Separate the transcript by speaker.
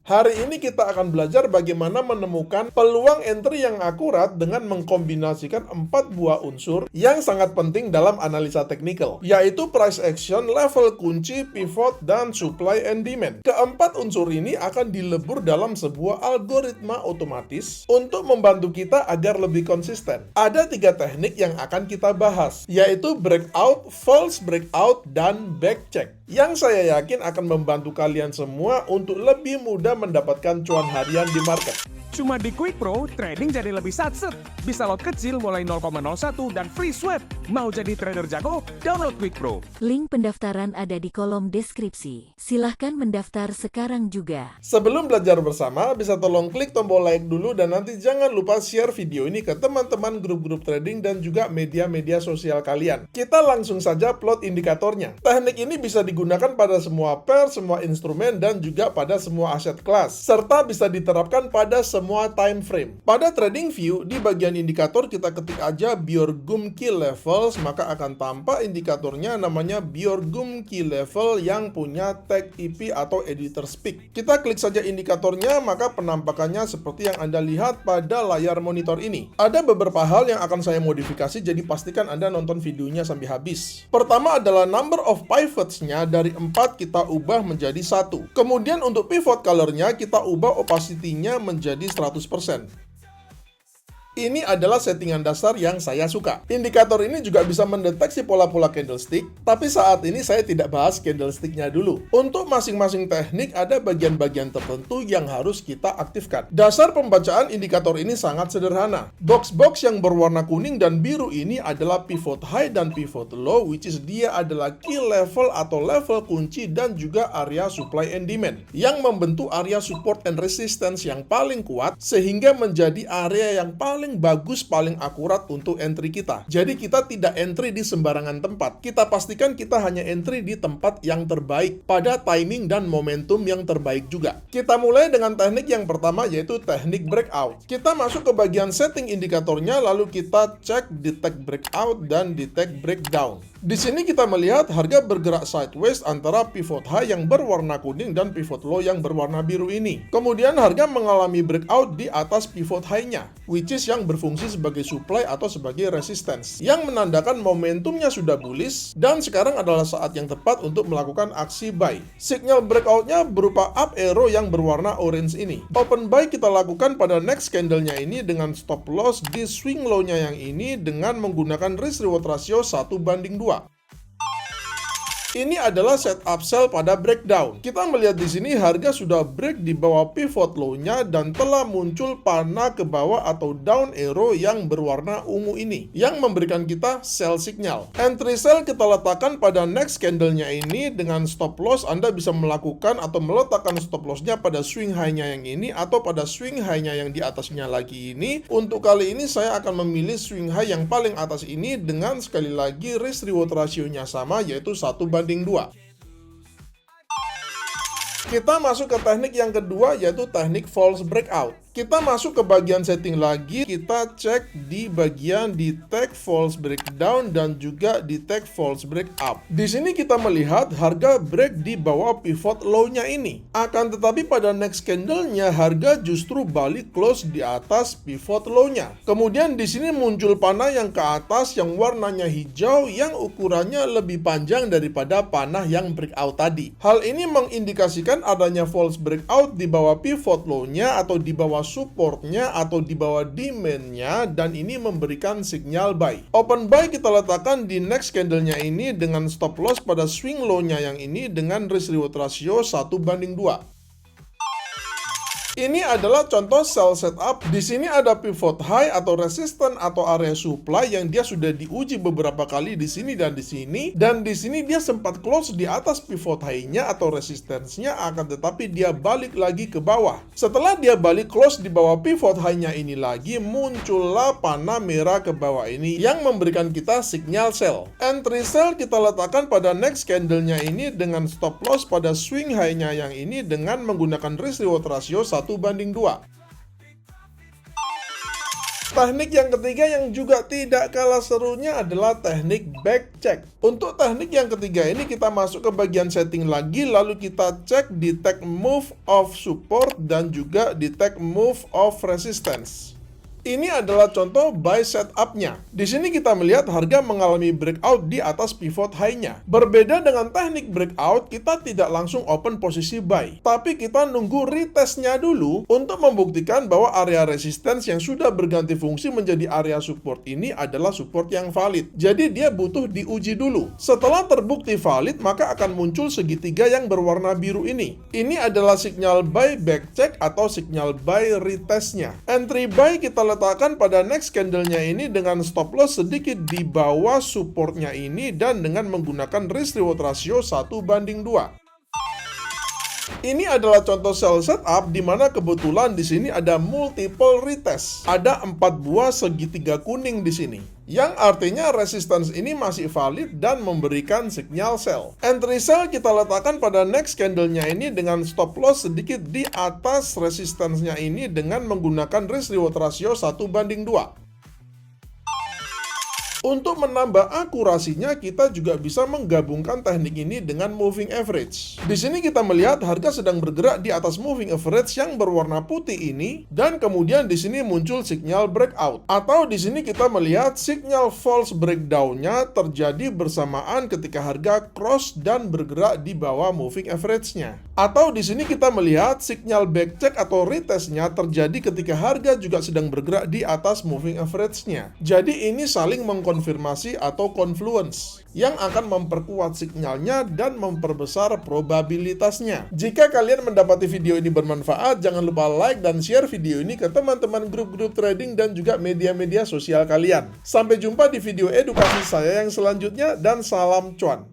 Speaker 1: Hari ini kita akan belajar bagaimana menemukan peluang entry yang akurat dengan mengkombinasikan 4 buah unsur yang sangat penting dalam analisa teknikal, yaitu price action, level kunci, pivot, dan supply and demand. Keempat unsur ini akan dilebur dalam sebuah algoritma otomatis untuk membantu kita agar lebih konsisten. Ada 3 teknik yang akan kita bahas, yaitu breakout, false breakout, dan backcheck, yang saya yakin akan membantu kalian semua untuk lebih mudah mendapatkan cuan harian di market.
Speaker 2: Cuma di Quick Pro, trading jadi lebih satset. Bisa lot kecil mulai 0,01 dan free swap. Mau jadi trader jago? Download Quick Pro.
Speaker 3: Link pendaftaran ada di kolom deskripsi. Silahkan mendaftar sekarang juga.
Speaker 1: Sebelum belajar bersama, bisa tolong klik tombol like dulu dan nanti jangan lupa share video ini ke teman-teman grup-grup trading dan juga media-media sosial kalian. Kita langsung saja plot indikatornya. Teknik ini bisa digunakan pada semua pair, semua instrumen, dan juga pada semua aset kelas, serta bisa diterapkan pada semua time frame. Pada trading view, di bagian indikator kita ketik aja Bjorgum Key Levels, maka akan tampak indikatornya namanya Bjorgum Key Level yang punya tag IP atau editor speak. Kita klik saja indikatornya, maka penampakannya seperti yang Anda lihat pada layar monitor ini. Ada beberapa hal yang akan saya modifikasi, jadi pastikan Anda nonton videonya sampai habis. Pertama adalah number of pivots-nya dari 4 kita ubah menjadi 1. Kemudian untuk pivot color-nya kita ubah opacity-nya menjadi 100%. Ini adalah settingan dasar yang saya suka. Indikator ini juga bisa mendeteksi pola-pola candlestick, tapi saat ini saya tidak bahas candlestick-nya dulu. Untuk masing-masing teknik ada bagian-bagian tertentu yang harus kita aktifkan. Dasar pembacaan indikator ini sangat sederhana. Box-box yang berwarna kuning dan biru ini adalah pivot high dan pivot low, which is dia adalah key level atau level kunci dan juga area supply and demand, yang membentuk area support and resistance yang paling kuat sehingga menjadi area yang paling bagus, paling akurat untuk entry kita. Jadi kita tidak entry di sembarangan tempat. Kita pastikan kita hanya entry di tempat yang terbaik pada timing dan momentum yang terbaik juga. Kita mulai dengan teknik yang pertama, yaitu teknik breakout. Kita masuk ke bagian setting indikatornya, lalu kita cek detect breakout dan detect breakdown. Di sini kita melihat harga bergerak sideways antara pivot high yang berwarna kuning dan pivot low yang berwarna biru ini. Kemudian harga mengalami breakout di atas pivot high-nya, which is yang berfungsi sebagai supply atau sebagai resistance, yang menandakan momentumnya sudah bullish dan sekarang adalah saat yang tepat untuk melakukan aksi buy. Signal breakout-nya berupa up arrow yang berwarna orange ini. Open buy kita lakukan pada next candle-nya ini dengan stop loss di swing low-nya yang ini dengan menggunakan risk reward ratio 1:2. Ini adalah setup sell pada breakdown. Kita melihat di sini harga sudah break di bawah pivot low-nya dan telah muncul panah ke bawah atau down arrow yang berwarna ungu ini, yang memberikan kita sell signal. Entry sell kita letakkan pada next candle-nya ini dengan stop loss. Anda bisa melakukan atau meletakkan stop loss-nya pada swing high-nya yang ini atau pada swing high-nya yang di atasnya lagi ini. Untuk kali ini saya akan memilih swing high yang paling atas ini dengan sekali lagi risk reward ratio-nya sama, yaitu 1:2. Kita masuk ke teknik yang kedua, yaitu teknik false breakout. Kita masuk ke bagian setting lagi, kita cek di bagian detect false breakdown dan juga detect false breakup. Di sini kita melihat harga break di bawah pivot low-nya ini. Akan tetapi pada next candle-nya harga justru balik close di atas pivot low-nya. Kemudian di sini muncul panah yang ke atas yang warnanya hijau yang ukurannya lebih panjang daripada panah yang breakout tadi. Hal ini mengindikasikan adanya false breakout di bawah pivot low-nya atau di bawah supportnya atau di bawah demand-nya, dan ini memberikan sinyal buy. Open buy kita letakkan di next candle-nya ini dengan stop loss pada swing low-nya yang ini dengan risk reward ratio 1:2. Ini adalah contoh sell setup. Di sini ada pivot high atau resistance atau area supply yang dia sudah diuji beberapa kali di sini dan di sini. Dan di sini dia sempat close di atas pivot high-nya atau resistance-nya, akan tetapi dia balik lagi ke bawah. Setelah dia balik close di bawah pivot high-nya ini lagi, muncullah panah merah ke bawah ini yang memberikan kita sinyal sell. Entry sell kita letakkan pada next candle-nya ini dengan stop loss pada swing high-nya yang ini dengan menggunakan risk reward ratio 1:2. Teknik yang ketiga yang juga tidak kalah serunya adalah teknik backcheck. Untuk teknik yang ketiga ini kita masuk ke bagian setting lagi, lalu kita cek di tag move of support dan juga di tag move of resistance. Ini adalah contoh buy setup-nya. Di sini kita melihat harga mengalami breakout di atas pivot high-nya. Berbeda dengan teknik breakout, kita tidak langsung open posisi buy, tapi kita nunggu retest-nya dulu untuk membuktikan bahwa area resistance yang sudah berganti fungsi menjadi area support ini adalah support yang valid. Jadi dia butuh diuji dulu. Setelah terbukti valid, maka akan muncul segitiga yang berwarna biru ini. Ini adalah sinyal buy backcheck atau sinyal buy retest-nya. Entry buy kita letakkan pada next candle-nya ini dengan stop loss sedikit di bawah supportnya ini dan dengan menggunakan risk reward ratio 1:2. Ini adalah contoh sell setup di mana kebetulan di sini ada multiple retest. Ada 4 buah segitiga kuning di sini, yang artinya resistance ini masih valid dan memberikan sinyal sell. Entry sell kita letakkan pada next candle-nya ini dengan stop loss sedikit di atas resistance-nya ini dengan menggunakan risk reward ratio 1:2. Untuk menambah akurasinya, kita juga bisa menggabungkan teknik ini dengan moving average. Di sini kita melihat harga sedang bergerak di atas moving average yang berwarna putih ini, dan kemudian di sini muncul sinyal breakout. Atau di sini kita melihat sinyal false breakdown-nya terjadi bersamaan ketika harga cross dan bergerak di bawah moving average-nya. Atau di sini kita melihat sinyal backcheck atau retest-nya terjadi ketika harga juga sedang bergerak di atas moving average-nya. Jadi ini saling mengkonfirmasi atau confluence yang akan memperkuat sinyalnya dan memperbesar probabilitasnya. Jika kalian mendapati video ini bermanfaat, jangan lupa like dan share video ini ke teman-teman grup-grup trading dan juga media-media sosial kalian. Sampai jumpa di video edukasi saya yang selanjutnya dan salam cuan.